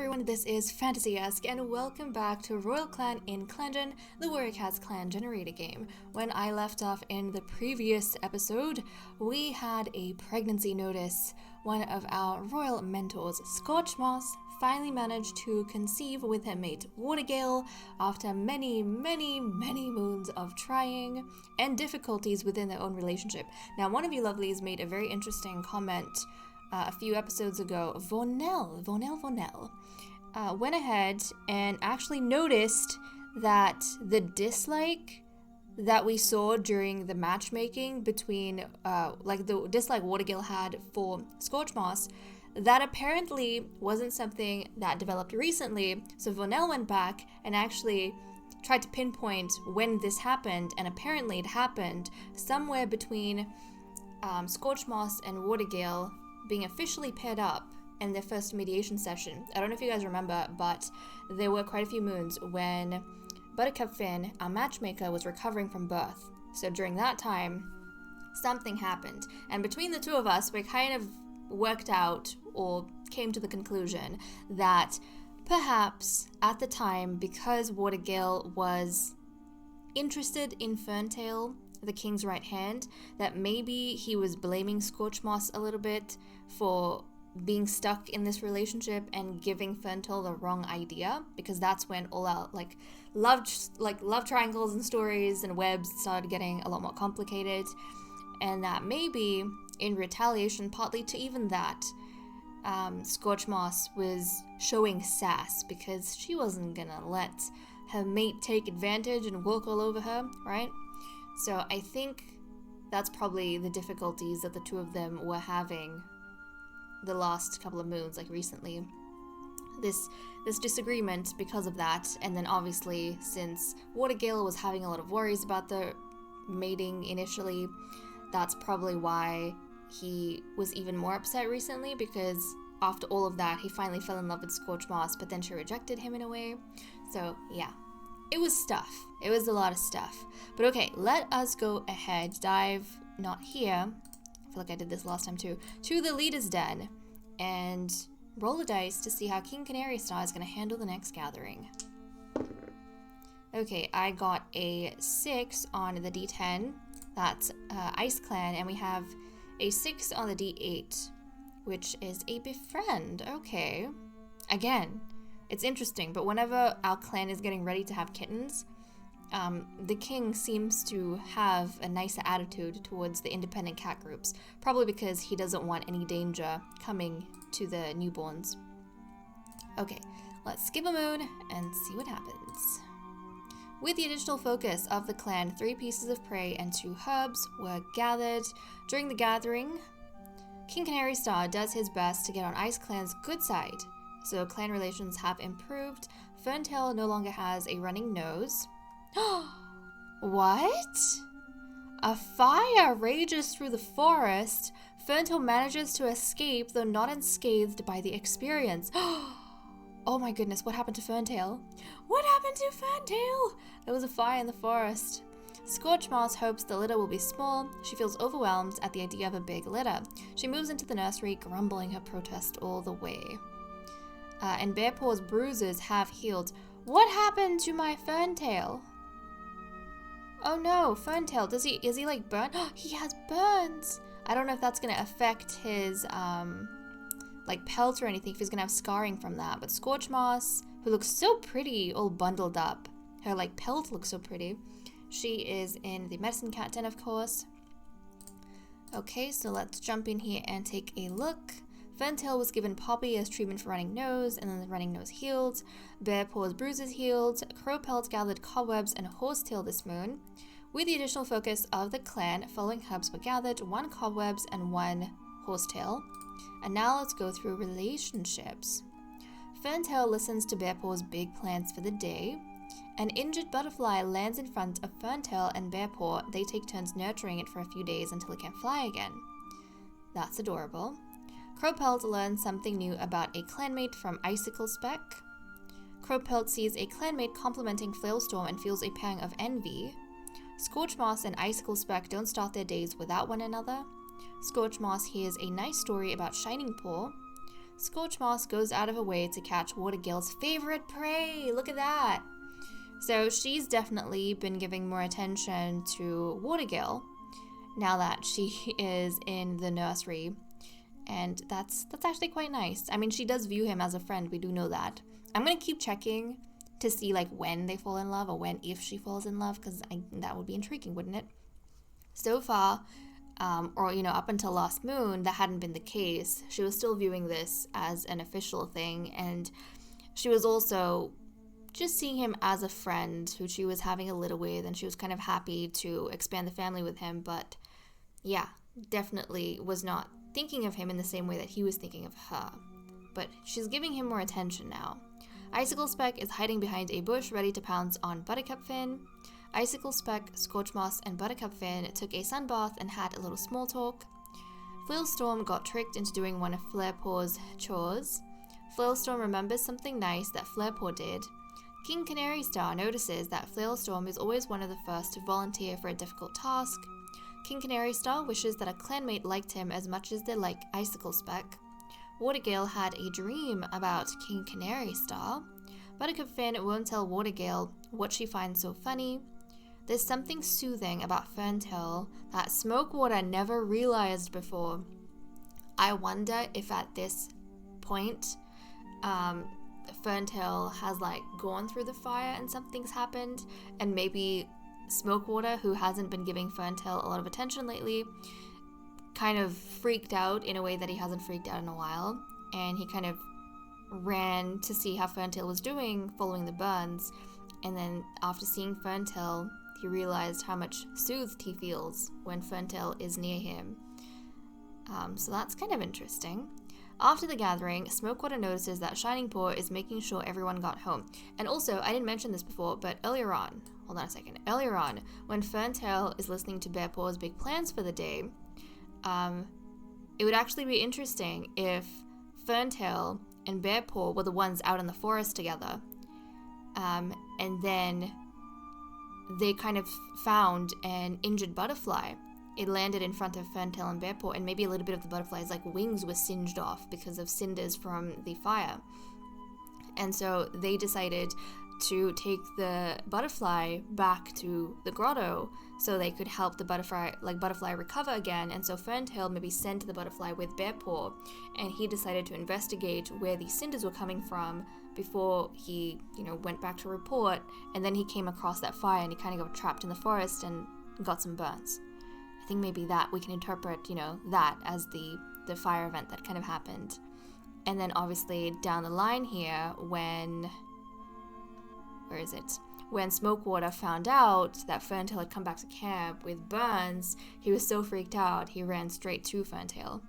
everyone, this is Fantasy-esque, and welcome back to Royal Clan in ClanGen, the Warrior Cats clan generator game. When I left off in the previous episode, we had a pregnancy notice. One of our royal mentors, Scorchmoss, finally managed to conceive with her mate Watergale after many moons of trying and difficulties within their own relationship. Now, one of you lovelies made a very interesting comment a few episodes ago. Vonel went ahead and actually noticed that the dislike that we saw during the matchmaking between, the dislike Watergale had for Scorchmoss, that apparently wasn't something that developed recently. So Vonel went back and actually tried to pinpoint when this happened, and apparently it happened somewhere between Scorchmoss and Watergale being officially paired up in their first mediation session. I don't know if you guys remember, but there were quite a few moons when Buttercup Finn, our matchmaker, was recovering from birth. So during that time, something happened. And between the two of us, we kind of worked out or came to the conclusion that perhaps at the time, because Watergale was interested in Ferntail, the king's right hand, that maybe he was blaming Scorchmoss a little bit for being stuck in this relationship and giving Ferntail the wrong idea, because that's when all our love triangles and stories and webs started getting a lot more complicated, and that maybe in retaliation, partly to even that, Scorchmoss was showing sass because she wasn't gonna let her mate take advantage and walk all over her, right? So I think that's probably the difficulties that the two of them were having the last couple of moons, like recently. This disagreement because of that, and then obviously since Watergale was having a lot of worries about the mating initially, that's probably why he was even more upset recently, because after all of that, he finally fell in love with Scorchmoss, but then she rejected him in a way. So yeah. It was stuff. It was a lot of stuff. But okay, let us go ahead, dive, not here, I feel like I did this last time too, to the leader's den, and roll the dice to see how King Canary Star is going to handle the next gathering. Okay, I got a 6 on the D10, that's Ice Clan, and we have a 6 on the D8, which is a befriend. Okay. Again, it's interesting, but whenever our clan is getting ready to have kittens, the king seems to have a nicer attitude towards the independent cat groups, probably because he doesn't want any danger coming to the newborns. Okay, let's skip a moon and see what happens. With the additional focus of the clan, 3 pieces of prey and 2 herbs were gathered. During the gathering, King Canary Star does his best to get on Ice Clan's good side. So clan relations have improved. Ferntail no longer has a running nose. What? A fire rages through the forest. Ferntail manages to escape, though not unscathed by the experience. Oh my goodness, what happened to Ferntail? What happened to Ferntail? There was a fire in the forest. Scorchmoss hopes the litter will be small. She feels overwhelmed at the idea of a big litter. She moves into the nursery, grumbling her protest all the way. And Bearpaw's bruises have healed. What happened to my Ferntail? Oh no, Ferntail, is he like burnt? He has burns! I don't know if that's gonna affect his, pelt or anything, if he's gonna have scarring from that. But Scorchmoss, who looks so pretty, all bundled up. Her, pelt looks so pretty. She is in the medicine cat den, of course. Okay, so let's jump in here and take a look. Ferntail was given Poppy as treatment for running nose, and then the running nose healed. Bearpaw's bruises healed. Crowpelt gathered cobwebs and horsetail this moon. With the additional focus of the clan, following herbs were gathered, 1 cobwebs and 1 horsetail. And now let's go through relationships. Ferntail listens to Bearpaw's big plans for the day. An injured butterfly lands in front of Ferntail and Bearpaw. They take turns nurturing it for a few days until it can fly again. That's adorable. Crowpelt learns something new about a clanmate from Icicle Speck. Crowpelt sees a clanmate complimenting Flailstorm and feels a pang of envy. Scorchmoss and Icicle Speck don't start their days without one another. Scorchmoss hears a nice story about Shining Paw. Scorch Moss goes out of her way to catch Watergill's favorite prey. Look at that. So she's definitely been giving more attention to Watergill now that she is in the nursery. And that's actually quite nice. I mean, she does view him as a friend. We do know that. I'm going to keep checking to see like when they fall in love or if she falls in love, because that would be intriguing, wouldn't it? So far, up until last moon, that hadn't been the case. She was still viewing this as an official thing, and she was also just seeing him as a friend who she was having a little with, and she was kind of happy to expand the family with him, but yeah, definitely was not thinking of him in the same way that he was thinking of her. But she's giving him more attention now. Icicle Speck is hiding behind a bush ready to pounce on Buttercup Fin. Icicle Speck, Scorch Moss, and Buttercup Fin took a sunbath and had a little small talk. Flailstorm got tricked into doing one of Flairpaw's chores. Flailstorm remembers something nice that Flairpaw did. King Canary Star notices that Flailstorm is always one of the first to volunteer for a difficult task. King Canary Star wishes that a clanmate liked him as much as they like Icicle Speck. Watergill had a dream about King Canary Star. Buttercup Fin won't tell Watergill what she finds so funny. There's something soothing about Ferntail that Smokewater never realized before. I wonder if at this point, Ferntail has gone through the fire and something's happened, and maybe Smokewater, who hasn't been giving Ferntail a lot of attention lately, kind of freaked out in a way that he hasn't freaked out in a while, and he kind of ran to see how Ferntail was doing following the burns, and then after seeing Ferntail, he realized how much soothed he feels when Ferntail is near him. So that's kind of interesting. After the gathering, Smokewater notices that Shining Paw is making sure everyone got home. And also, I didn't mention this before, but earlier on, when Ferntail is listening to Bearpaw's big plans for the day, it would actually be interesting if Ferntail and Bearpaw were the ones out in the forest together. And then they kind of found an injured butterfly. It landed in front of Ferntail and Bearpaw, and maybe a little bit of the butterfly's wings were singed off because of cinders from the fire. And so they decided to take the butterfly back to the grotto so they could help the butterfly recover again. And so Ferntail maybe sent the butterfly with Bearpaw, and he decided to investigate where the cinders were coming from before he, went back to report. And then he came across that fire, and he kind of got trapped in the forest and got some burns. I think maybe that we can interpret, that as the fire event that kind of happened. And then obviously down the line here, when Smokewater found out that Ferntail had come back to camp with burns, he was so freaked out, he ran straight to Ferntail.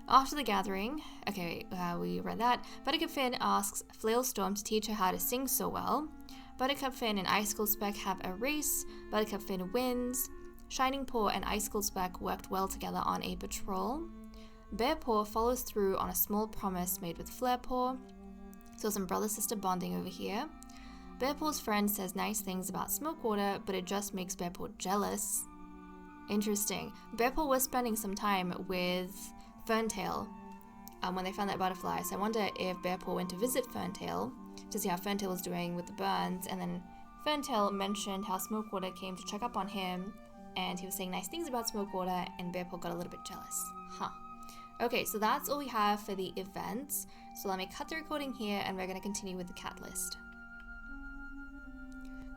After the gathering, we read that, Buttercup Fin asks Flailstorm to teach her how to sing so well. Buttercup Fin and Icicle Speck have a race. Buttercup Fin wins. Shining Paw and Icicle Speck worked well together on a patrol. Bearpaw follows through on a small promise made with Flairpaw. So some brother-sister bonding over here. Bearpaw's friend says nice things about Smokewater, but it just makes Bearpaw jealous. Interesting. Bearpaw was spending some time with Ferntail when they found that butterfly, so I wonder if Bearpaw went to visit Ferntail to see how Ferntail was doing with the burns, and then Ferntail mentioned how Smokewater came to check up on him, and he was saying nice things about Smokewater, and Bearpaw got a little bit jealous. Okay, so that's all we have for the events. So let me cut the recording here, and we're going to continue with the cat list.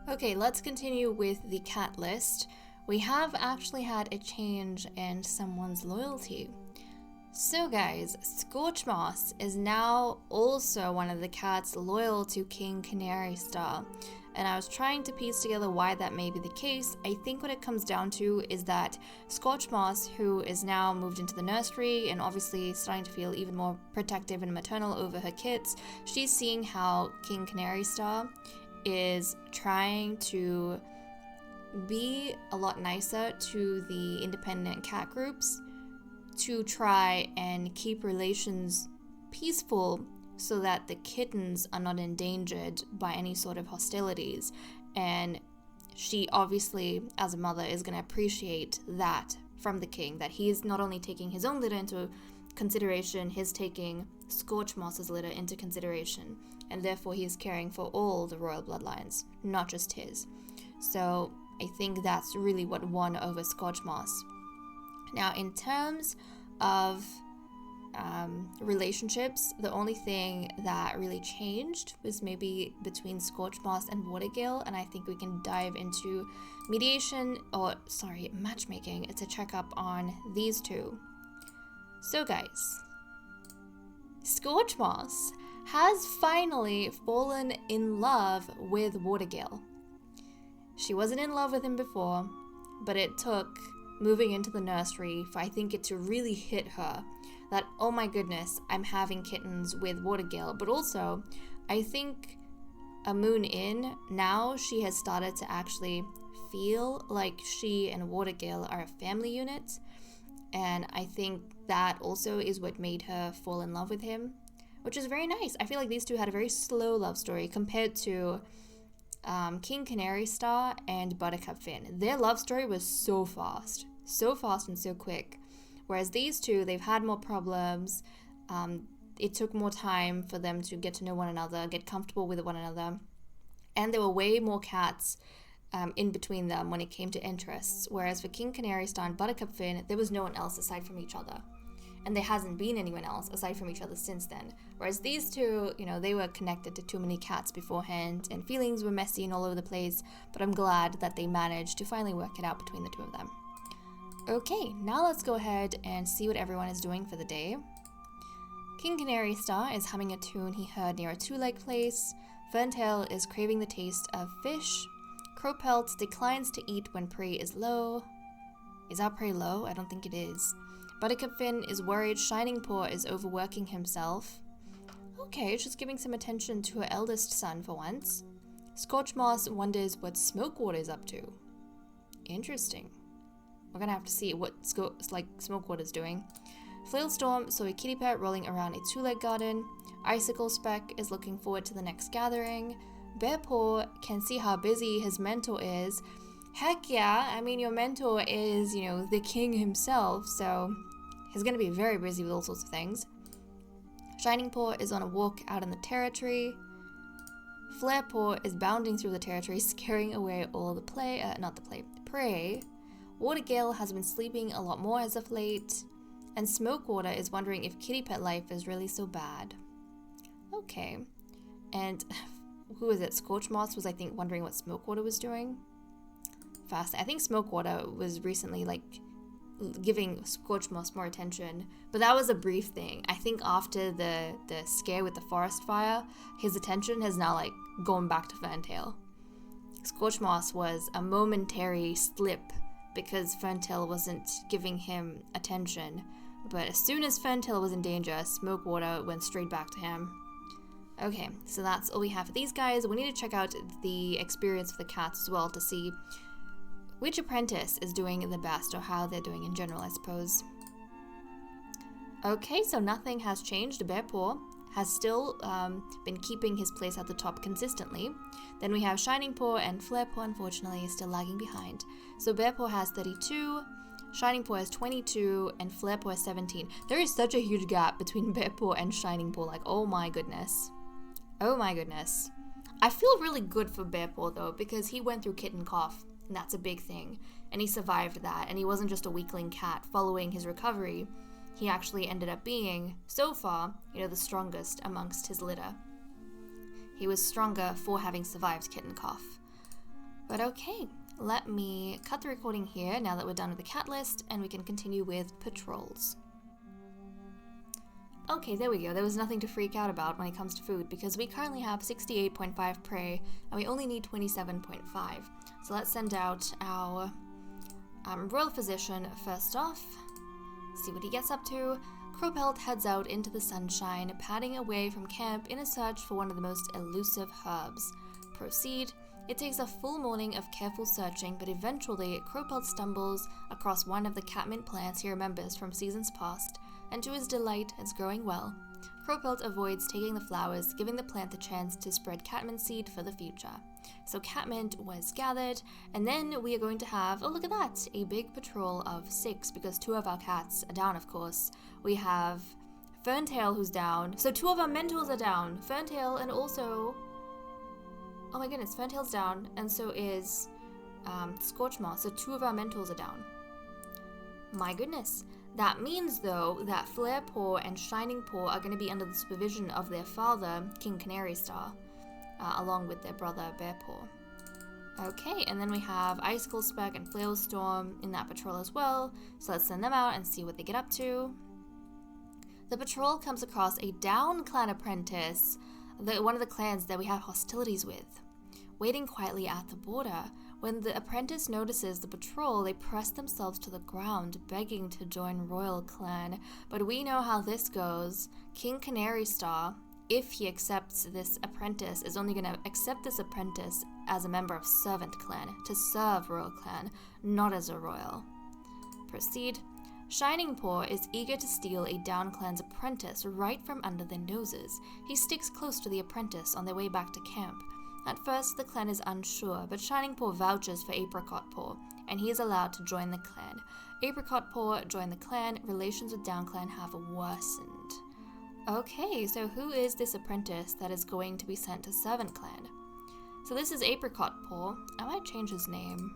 Okay, let's continue with the cat list. We have actually had a change in someone's loyalty. So guys, Scorch Moss is now also one of the cats loyal to King Canary Star. And I was trying to piece together why that may be the case. I think what it comes down to is that Scorch Moss, who is now moved into the nursery and obviously starting to feel even more protective and maternal over her kids, she's seeing how King Canary Star is trying to be a lot nicer to the independent cat groups to try and keep relations peaceful so that the kittens are not endangered by any sort of hostilities. And she obviously, as a mother, is going to appreciate that from the king, that he is not only taking his own litter into consideration, he's taking Scorchmoss's litter into consideration, and therefore he is caring for all the royal bloodlines, not just his. So I think that's really what won over Scorchmoss. Now, in terms of relationships, the only thing that really changed was maybe between Scorchmoss and Watergale, and I think we can dive into matchmaking to check up on these two. So guys, Scorchmoss has finally fallen in love with Watergale. She wasn't in love with him before, but it took moving into the nursery for I think it to really hit her that, oh my goodness, I'm having kittens with Watergale. But also, I think a moon in, now she has started to actually feel like she and Watergale are a family unit. And I think that also is what made her fall in love with him, which is very nice. I feel like these two had a very slow love story compared to King Canary Star and Buttercup Finn. Their love story was so fast and so quick. Whereas these two, they've had more problems. It took more time for them to get to know one another, get comfortable with one another. And there were way more cats in between them when it came to interests. Whereas for King Canary Star and Buttercup Finn, there was no one else aside from each other. And there hasn't been anyone else aside from each other since then. Whereas these two, they were connected to too many cats beforehand, and feelings were messy and all over the place. But I'm glad that they managed to finally work it out between the two of them. Okay, now let's go ahead and see what everyone is doing for the day. King Canary Star is humming a tune he heard near a two-leg place. Ferntail is craving the taste of fish. Crowpelt declines to eat when prey is low. Is our prey low? I don't think it is. Buttercup Finn is worried Shining Paw is overworking himself. Okay, she's giving some attention to her eldest son for once. Scorchmoss wonders what Smokewater is up to. Interesting. We're gonna have to see what Smokewater's doing. Flailstorm saw a kitty pet rolling around a two-leg garden. Icicle Speck is looking forward to the next gathering. Bearpaw can see how busy his mentor is. Heck yeah, I mean your mentor is, the king himself, so he's gonna be very busy with all sorts of things. Shining Paw is on a walk out in the territory. Flarepaw is bounding through the territory, scaring away all the prey. Watergale has been sleeping a lot more as of late, and Smokewater is wondering if kitty pet life is really so bad. Okay, and who is it? Scorchmoss was, I think, wondering what Smokewater was doing. Fast. I think Smokewater was recently, giving Scorchmoss more attention, but that was a brief thing. I think after the scare with the forest fire, his attention has now, gone back to Ferntail. Scorchmoss was a momentary slip because Ferntail wasn't giving him attention, but as soon as Ferntail was in danger, Smokewater went straight back to him. Okay, so that's all we have for these guys. We need to check out the experience for the cats as well to see which apprentice is doing the best or how they're doing in general, I suppose. Okay, so nothing has changed. Bearpaw has still been keeping his place at the top consistently. Then we have Shining Paw, and Flarepaw, unfortunately, is still lagging behind. So Bearpaw has 32, Shining Paw has 22, and Flarepaw has 17. There is such a huge gap between Bearpaw and Shining Paw, oh my goodness. Oh my goodness. I feel really good for Bearpaw, though, because he went through kitten cough, and that's a big thing. And he survived that, and he wasn't just a weakling cat following his recovery. He actually ended up being, so far, the strongest amongst his litter. He was stronger for having survived kitten cough. But okay, let me cut the recording here now that we're done with the cat list, and we can continue with patrols. Okay, there we go. There was nothing to freak out about when it comes to food, because we currently have 68.5 prey, and we only need 27.5. So let's send out our royal physician first off. See what he gets up to. Crowpelt heads out into the sunshine, padding away from camp in a search for one of the most elusive herbs. Proceed. It takes a full morning of careful searching, but eventually Crowpelt stumbles across one of the catmint plants he remembers from seasons past, and to his delight, it's growing well. Crowpelt avoids taking the flowers, giving the plant the chance to spread catmint seed for the future. So catmint was gathered, and then we are going to have, oh look at that, a big patrol of 6, because 2 of our cats are down, of course. We have Ferntail who's down. So 2 of our mentors are down. Ferntail and also... Oh my goodness, Ferntail's down, and so is Scorchmoth. So 2 of our mentors are down. My goodness. That means, though, that Flarepaw and Shining Paw are going to be under the supervision of their father, King Canary Star, along with their brother, Bearpaw. Okay, and then we have Icicle Speck and Flailstorm in that patrol as well, so let's send them out and see what they get up to. The patrol comes across a down clan apprentice, one of the clans that we have hostilities with, waiting quietly at the border. When the apprentice notices the patrol, they press themselves to the ground, begging to join Royal Clan. But we know how this goes. King Canary Star, if he accepts this apprentice, is only going to accept this apprentice as a member of Servant Clan, to serve Royal Clan, not as a royal. Proceed. Shining Paw is eager to steal a down clan's apprentice right from under their noses. He sticks close to the apprentice on their way back to camp. At first, the clan is unsure, but Shining Paw vouches for Apricot Paw, and he is allowed to join the clan. Apricot Paw joined the clan. Relations with Down Clan have worsened. Okay, so who is this apprentice that is going to be sent to Servant Clan? So this is Apricot Paw. I might change his name.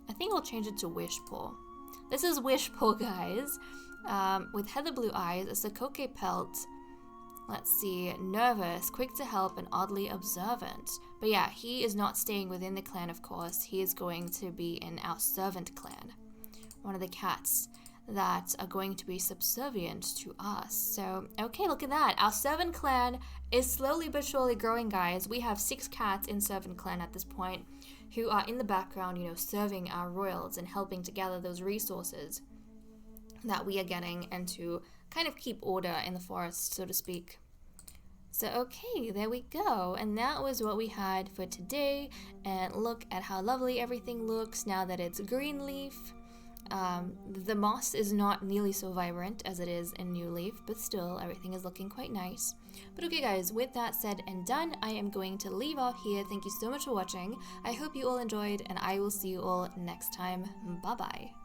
I think I'll change it to Wish Paw. This is Wish Paw, guys, with heather blue eyes, a Sakoke pelt. Let's see, nervous, quick to help, and oddly observant. But yeah, he is not staying within the clan, of course. He is going to be in our Servant Clan, one of the cats that are going to be subservient to us. So, okay, look at that. Our Servant Clan is slowly but surely growing, guys. We have 6 cats in Servant Clan at this point who are in the background, you know, serving our royals and helping to gather those resources that we are getting and to kind of keep order in the forest, so to speak. So, okay, there we go. And that was what we had for today. And look at how lovely everything looks now that it's green leaf. The moss is not nearly so vibrant as it is in New Leaf, but still everything is looking quite nice. But okay guys, with that said and done, I am going to leave off here. Thank you so much for watching. I hope you all enjoyed, and I will see you all next time. Bye bye.